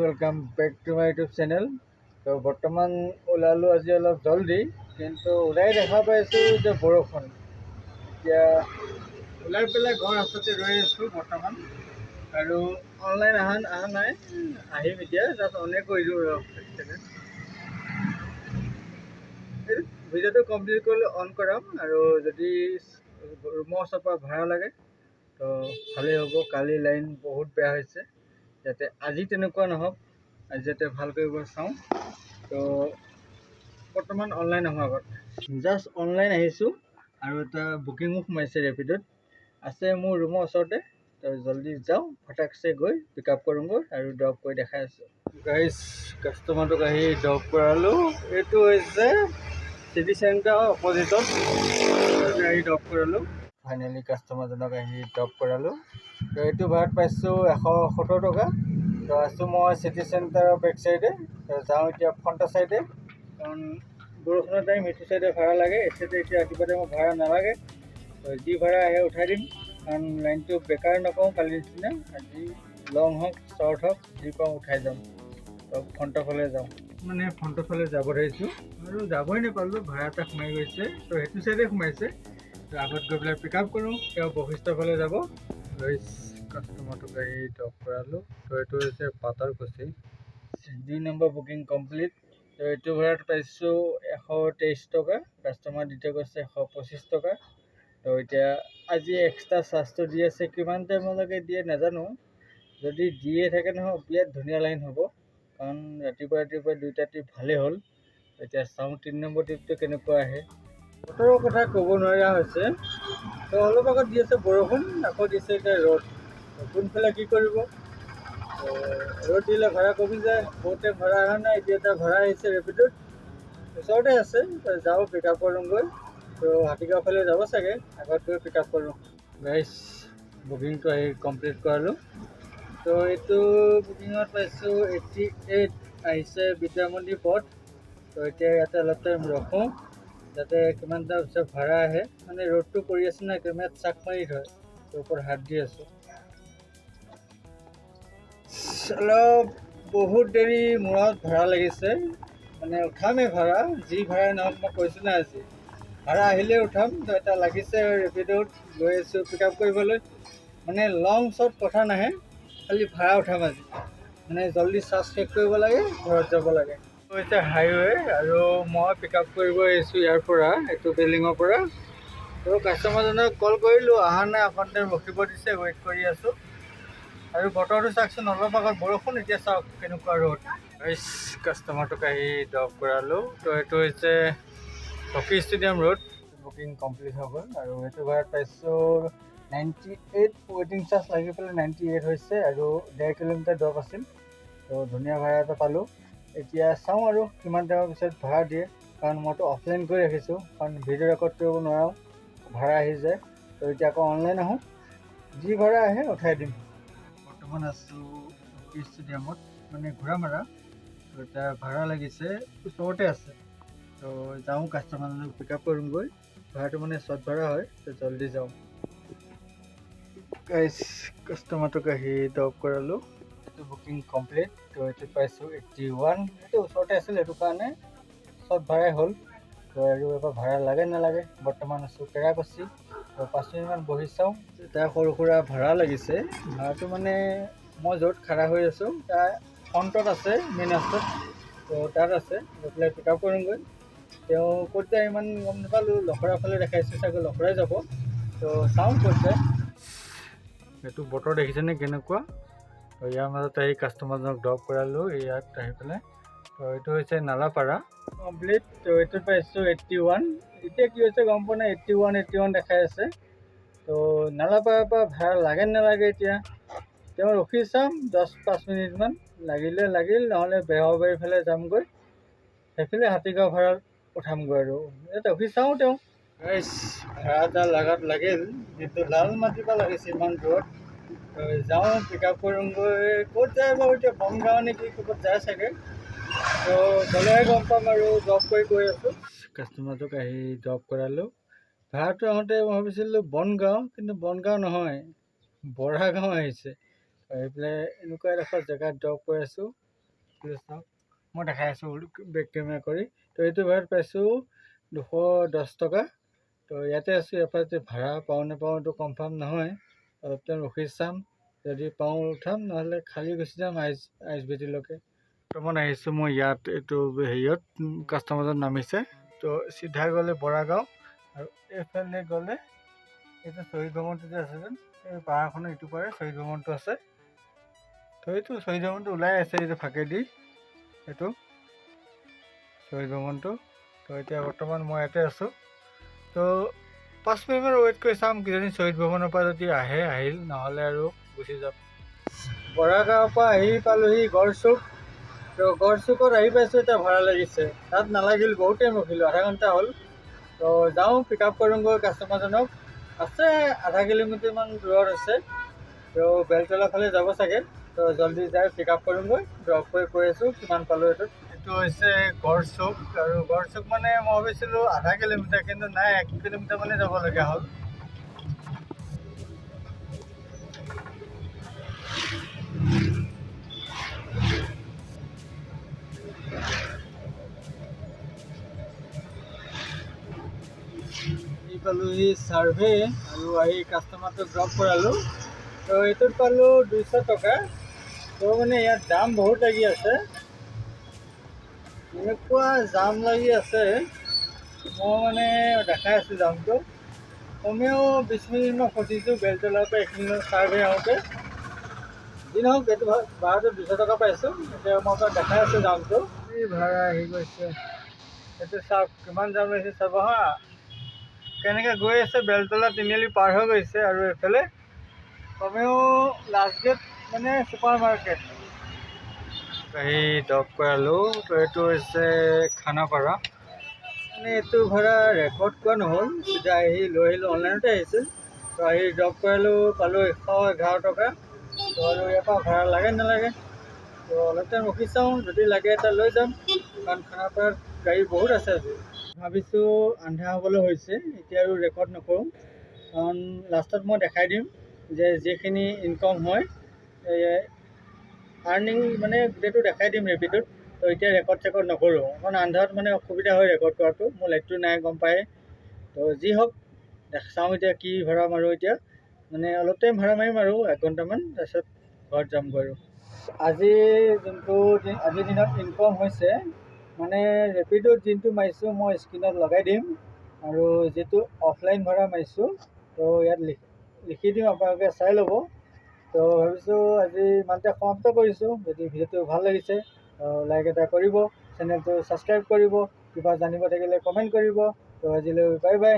Welcome back to my YouTube channel. तो बर्तमान ओलालो आज अलग जल्दी किन्तु ओলাই দেখা পাইছোঁ যে বৰষুণ। এতিয়া ওলাই পেলাই ঘৰ ৰাস্তাতে ৰৈ আছোঁ বৰ্তমান, আৰু অনলাইন অহা নাই, আহিম এতিয়া। জাষ্ট অনে কৰিলোঁ ভিডিঅ'টো কমপ্লিট কৰিলে অন কৰাম। আৰু যদি ৰুমৰ ওচৰৰ পৰা ভাড়া লাগে তো ভালেই হ'ব। কালি লাইন বহুত বেয়া হৈছে, যাতে আজি তেনেকুৱা নহওক, আজি যাতে ভাল কৰিব চাওঁ। তো বৰ্তমান অনলাইন অহাৰ আগত জাষ্ট অনলাইন আহিছোঁ, আৰু এটা বুকিঙো সোমাইছে ৰেপিডত, আছে মোৰ ৰুমৰ ওচৰতে। তো জল্দি যাওঁ, ফটাকছে গৈ পিক আপ কৰোঁগৈ আৰু ড্ৰপ কৰি দেখাই আছোঁ। গাইজ, কাষ্টমাৰটোক আহি ড্ৰপ কৰালোঁ। এইটো হৈছে চিটি চেণ্টাৰৰ অপজিটত আহি ড্ৰপ কৰালোঁ। ফাইনেলি কাষ্টমাৰজনক আহি ড্ৰপ কৰালোঁ। তো এইটো ভাড়াত পাইছোঁ 170 টকা। তো আছোঁ মই চিটি চেণ্টাৰৰ বেক চাইডে। তো যাওঁ এতিয়া ফ্ৰণ্টৰ চাইডে, কাৰণ বৰষুণৰ টাইম সেইটো চাইডে ভাড়া লাগে। এই চাইডে এতিয়া ৰাতিপুৱা টাইমত ভাড়া নালাগে। তো যি ভাড়া আহে উঠাই দিম, কাৰণ লাইনটো বেকাৰ নকৰোঁ কালিৰ নিচিনা। আজি লং হওক শ্বৰ্ট হওক যি পাওঁ উঠাই যাম। তো ফ্ৰণ্টৰ ফালে যাওঁ, মানে ফ্ৰণ্টৰ ফালে যাব ধৰিছোঁ, আৰু যাবই নাপালোঁ, ভাড়া এটা সোমাই গৈছে। তো সেইটো চাইডে সোমাইছে। তো আগত গৈ পেলাই পিক আপ কৰোঁ, তেওঁ বশিষ্ঠৰ ফালে যাব। কাষ্টমাৰটোক আহি ড্ৰপ কৰালোঁ। তো এইটো হৈছে পাতালকুছি। 2 নম্বৰ বুকিং কমপ্লিট। তো এইটো ভাড়াত পাইছোঁ 123 টকা। কাষ্টমাৰ দ্বিতীয় কৈছে 125 টকা। তো এতিয়া আজি এক্সট্ৰা চাৰ্জটো দি আছে, কিমান টাইমলৈকে দিয়ে নাজানো। যদি দিয়ে থাকে নহয় বিৰাট ধুনীয়া লাইন হ'ব, কাৰণ ৰাতিপুৱা দুইটা ট্ৰিপ ভালেই হ'ল। এতিয়া চাওঁ 3 নম্বৰ ট্ৰিপটো কেনেকুৱা আহে। বতৰৰ কথা ক'ব নোৱাৰা হৈছে। তো অলপ আগত দি আছে বৰষুণ, আকৌ দিছে এতিয়া ৰ'দ। কোনফালে কি কৰিব। ৰ'দ দিলে ভাড়া কমি যায়, বহুতে ভাড়া অহা নাই। এতিয়া এটা ভাড়া আহিছে ৰেপিডত, ওচৰতে আছে। যাওঁ পিক আপ কৰোঁগৈ। তো হাতীগাঁও ফালে যাব চাগে, আগত গৈ পিক আপ কৰোঁ। গাইজ, বুকিংটো আহি কমপ্লিট কৰালোঁ। তো এইটো বুকিঙত পাইছোঁ 88 আহিছে বিদ্যামন্দিৰ পথ। তো এতিয়া ইয়াতে অলপ টাইম ৰখোঁ, যাতে কিমান টাইম পিছত ভাড়া আহে। মানে ৰ'দটো পৰি আছে না, কেমেৰাত চাক মাৰি ধৰে। তো ওপৰত হাত দি আছোঁ। অলপ বহুত দেৰি মূৰত ভাড়া লাগিছে, মানে উঠামেই ভাড়া, যি ভাড়াই নহওক। মই কৈছোঁ না আজি ভাড়া আহিলেই উঠাম। তো এটা লাগিছে ৰেপিডত গৈ আছোঁ পিক আপ কৰিবলৈ। মানে লং শ্বৰ্ট কথা নাহে, খালি ভাড়া উঠাম আজি। মানে জল্দি চাৰ্জ শেষ কৰিব লাগে, ঘৰত যাব লাগে। হৈছে হাইৱে, আৰু মই পিক আপ কৰিব আহিছোঁ ইয়াৰ পৰা, এইটো বিল্ডিঙৰ পৰা। তো কাষ্টমাৰজনক কল কৰিলোঁ, অহা নাই। অকণ টাইম ৰখিব দিছে, ৱেইট কৰি আছোঁ। আৰু বতৰটো চাওকচোন, অলপ আগত বৰষুণ, এতিয়া চাওক কেনেকুৱা ৰ'দ। কাষ্টমাৰটোক আহি ড্ৰপ কৰালোঁ। তো এইটো হৈছে hockey stadium road. Booking complete হৈ গ'ল, আৰু এইটো ভাড়াত পাইছোঁ 98। ৱেইটিং চাৰ্জ লাগি পেলাই 98 হৈছে, আৰু 1.5 কিলোমিটাৰ ড্ৰপ আছিল। তো ধুনীয়া ভাড়া এটা পালোঁ। এতিয়া চাওঁ আৰু কিমান টাইমৰ পিছত ভাড়া দিয়ে, কাৰণ মইতো অফলাইন কৰি ৰাখিছোঁ, কাৰণ ভিডিঅ' ৰেকৰ্ড কৰিব নোৱাৰোঁ, ভাড়া আহি যায়। তো এতিয়া আকৌ অনলাইন আহোঁ, যি ভাড়া আহে উঠাই দিম। বৰ্তমান আছোঁ হকী ষ্টেডিয়ামত, মানে ঘোঁৰামাৰা। তো এতিয়া ভাড়া লাগিছে, ওচৰতে আছে। তো যাওঁ, কাষ্টমাৰজনক পিক আপ কৰোঁগৈ। ভাড়াটো মানে শ্বৰ্ট ভাড়া হয়, তো জল্দি যাওঁ। গাইজ, কাষ্টমাৰটোক আহি ড্ৰপ কৰালোঁ। এইটো বুকিং কমপ্লিট। তো এইটো পাইছোঁ 81। এইটো ওচৰতে আছিল, সেইটো কাৰণে শ্বৰ্ট ভাড়াই হ'ল। তো আৰু এবাৰ ভাড়া লাগে নালাগে। বৰ্তমান আছোঁ কেৰাকুচি। তো 5 মিনিটমান বহি চাওঁ। এটা সৰু সুৰা ভাড়া লাগিছে। ভাড়াটো মানে মই য'ত খাৰা হৈ আছোঁ তাৰ ফ্ৰণ্টত আছে, মেইন ৰাস্তাত। তো তাত আছে, গৈ পেলাই পিক আপ কৰোঁগৈ। তেওঁ ক'ত যায় ইমান গম নাপালোঁ, লখৰাৰ ফালে দেখাইছে চাগৈ, লখৰাই যাব। তো চাওঁ ক'ত যায়। এইটো বতৰ দেখিছেনে কেনেকুৱা। তো ইয়াৰ মাজত আহি কাষ্টমাৰজনক ড্ৰপ কৰালোঁ ইয়াত আহি পেলাই। তো এইটো হৈছে নালাপাৰা কমপ্লিট। তো এইটোত পাইছোঁ 81। এতিয়া কি হৈছে গম পোৱা নাই, 81 দেখাই আছে। তো নালাপাৰাৰ পৰা ভাড়া লাগে নালাগে এতিয়া তেওঁ ৰখি চাম 10-5 মিনিটমান। লাগিলে লাগিল, নহ'লে বেহাবাৰীৰ ফালে যামগৈ, সেইফালে হাতীগাঁও ভাড়াত উঠামগৈ। আৰু ইয়াত ৰখি চাওঁ তেওঁ। ভাড়া এটা লাগাত লাগিল, কিন্তু লাল মাটিৰ পৰা লাগিছে ইমান দূৰত। যাওঁ, পিক আপ কৰোঁগৈ। ক'ত যায় বাৰু এতিয়া, বনগাঁও নেকি, ক'ৰবাত যায় চাগে। তো গ'লেহে গম পাম, আৰু ড্ৰপ কৰি গৈ আছোঁ। কাষ্টমাৰটোক আহি ড্ৰপ কৰালোঁ। ভাড়াটো আহোঁতে মই ভাবিছিলোঁ বনগাঁও, কিন্তু বনগাঁও নহয়, বৰাগাঁও আহিছে। আহি পেলাই এনেকুৱা এডোখৰ জেগাত ড্ৰপ কৰি আছোঁ। চাওক মই দেখাই আছোঁ বেক কেমেৰা কৰি। তো এইটো ভাড়াত পাইছোঁ 210 টকা। তো ইয়াতে আছোঁ, এফালে ভাড়া পাওঁ নাপাওঁ এইটো কনফাৰ্ম নহয়, অলপ টাইম ৰখি চাম, যদি পাওঁ উঠাম, নহ'লে খালী গুচি যাম আই এছ বি টিলৈকে। বৰ্তমান আহিছোঁ মই ইয়াত, এইটো হেৰিয়ত কাষ্টমাৰত নামিছে। তো চিধা গ'লে বৰাগাঁও, আৰু এইফালে গ'লে এইটো শ্বহীদ ভৱনটো যে আছে যেন, এই পাহাৰখনৰ ইটো পাৰে শ্বহীদ ভৱনটো আছে। তো এইটো শ্বহীদ ভৱনটো ওলাই আছে এইটো ফাঁকেদি, এইটো শ্বহীদ ভৱনটো। তো এতিয়া বৰ্তমান মই ইয়াতে আছোঁ। তো 5 মিনিটমান ৱেইট কৰি চাম, কিজানি শ্বহীদ ভৱনৰ পৰা যদি আহিল, নহ'লে আৰু গুচি যাম। বৰাগাঁৱৰ পৰা আহি পালোহি গড়চুক। তো গড়চুকত আহি পাইছোঁ, এতিয়া ভাড়া লাগিছে। তাত নালাগিল, বহুত টাইম ৰখিলোঁ, আধা ঘণ্টা হ'ল। তো যাওঁ পিক আপ কৰোঁগৈ কাষ্টমাৰজনক। আছে আধা কিলোমিটাৰমান দূৰত আছে। তো বেলতলা ফালে যাব চাগে। তো জল্দি যাই পিক আপ কৰোঁগৈ, ড্ৰপ কৰি কৈ আছোঁ কিমান পালোঁ এইটোত। এইটো হৈছে গড়চুক, আৰু গড়চুক মানে মই ভাবিছিলোঁ আধা কিলোমিটাৰ, কিন্তু নাই 1 কিলোমিটাৰ মানে যাবলগীয়া হ'ল। পালোহি ছাৰ্ভে, আৰু আহি কাষ্টমাৰটো ড্ৰপ কৰালোঁ। তো এইটোত পালোঁ 200 টকা। তো মানে ইয়াত দাম বহুত লাগি আছে, এনেকুৱা জাম লাগি আছে। মই মানে দেখাই আছোঁ জামটো, কমেও 20 মিনিট মই ফচিছোঁ বেলতলাৰ পৰা এইখিনি ছাৰ্ভে আহোঁতে। যি নহওক, এইটো ভাড়াটো 200 টকা পাইছোঁ। এতিয়া মই আপোনাক দেখাই আছোঁ জামটো। এই ভাড়া আহি গৈছে, এইটো চাওক কিমান জাম লাগিছে, চাব হা। কেনেকৈ গৈ আছে, বেলতলা তিনিআলি পাৰ হৈ গৈছে, আৰু এইফালে কমেও লাষ্ট গেট মানে ছুপাৰ মাৰ্কেট। আহি ড্ৰপ কৰালোঁ। তো এইটো হৈছে খানাপাৰা। মানে এইটো ভাড়া ৰেকৰ্ড কৰা নহ'ল, তেতিয়া আহি লৈ আহিলোঁ, অনলাইনতে আহিছিল। তো আহি ড্ৰপ কৰালোঁ, পালোঁ 111 টকা। তো আৰু ইয়াৰ পৰা ভাড়া লাগে নালাগে, তো অলপ টাইম ৰখি চাওঁ, যদি লাগে এটা লৈ যাম, কাৰণ খানাপাৰাত গাড়ী বহুত আছে আজি। ভাবিছোঁ আন্ধাৰ হ'বলৈ হৈছে, এতিয়া আৰু ৰেকৰ্ড নকৰোঁ, কাৰণ লাষ্টত মই দেখাই দিম যে যিখিনি ইনকম হয়, আৰ্নিং মানে গোটেইটো দেখাই দিম ৰেপিডত। তো এতিয়া ৰেকৰ্ড নকৰোঁ, কাৰণ আন্ধাৰত মানে অসুবিধা হয় ৰেকৰ্ড কৰাটো, মোৰ লাইটটো নাই গম পায়। তো যি হওক, চাওঁ এতিয়া কি ভাড়া মাৰোঁ। এতিয়া মানে অলপ টাইম ভাড়া মাৰিম আৰু 1 ঘণ্টামান, তাৰপিছত ঘৰত যামগৈ। আৰু আজিৰ দিনত ইনকম হৈছে, মানে ৰেপিডত যোনটো মাৰিছোঁ মই স্ক্ৰীণত লগাই দিম, আৰু যিটো অফলাইন ভাড়া মাৰিছোঁ তো ইয়াত লিখি দিম, আপোনালোকে চাই ল'ব। তো ভাবিছোঁ আজি ইমানতে সমাপ্ত কৰিছোঁ। যদি ভিডিঅ'টো ভাল লাগিছে লাইক এটা কৰিব, চেনেলটো ছাবস্ক্ৰাইব কৰিব, কিবা জানিব থাকিলে কমেণ্ট কৰিব। তো আজিলৈ বাই বাই।